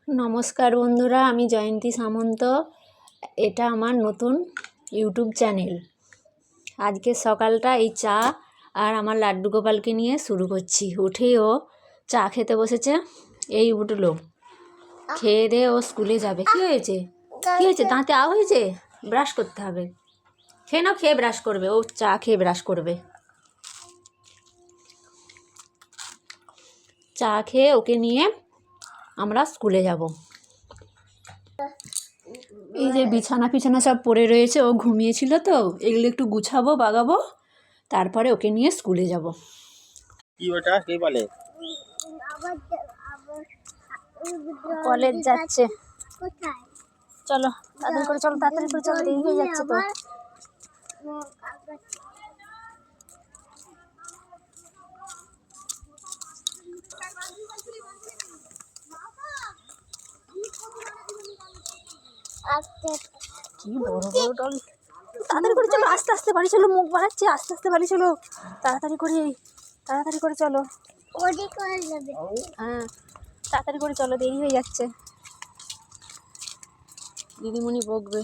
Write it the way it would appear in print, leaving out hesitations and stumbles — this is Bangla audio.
নমস্কার বন্ধুরা, আমি জয়ন্তী সামন্ত। এটা আমার নতুন ইউটিউব চ্যানেল। আজকে সকালটা এই চা আর আমার লাড্ডু গোপালকে নিয়ে শুরু করছি। উঠেই ও চা খেতে বসেছে, এই উঠলো, খেয়ে দিয়ে ও স্কুলে যাবে। কী হয়েছে, কী হয়েছে? দাঁতে আ হয়েছে? ব্রাশ করতে হবে। খেয়ে নাও, খেয়ে ব্রাশ করবে। ও চা খেয়ে ব্রাশ করবে। চা খেয়ে ওকে নিয়ে আমরা স্কুলে যাব। এই যে বিছানা পিছানা সব পড়ে রয়েছে, ও ঘুমিয়েছিল তো, এগুলো একটু গুছাবো, বাগাবো, তারপরে ওকে নিয়ে স্কুলে যাব। কি ওটা কে বলে? কলেজ যাচ্ছে। চলো তাড়াতাড়ি করে চলো, তাড়াতাড়ি করে চলো, দেরি হয়ে যাচ্ছে তো। কি বড় বড় ডল। তাড়াতাড়ি করে চলো, আস্তে আস্তে বাড়ি চলো, মুখ বাড়াচ্ছে, আস্তে আস্তে বাড়ি চলো, তাড়াতাড়ি করে চলো। হ্যাঁ, তাড়াতাড়ি করে চলো, দেরি হয়ে যাচ্ছে, দিদিমণি বকবে।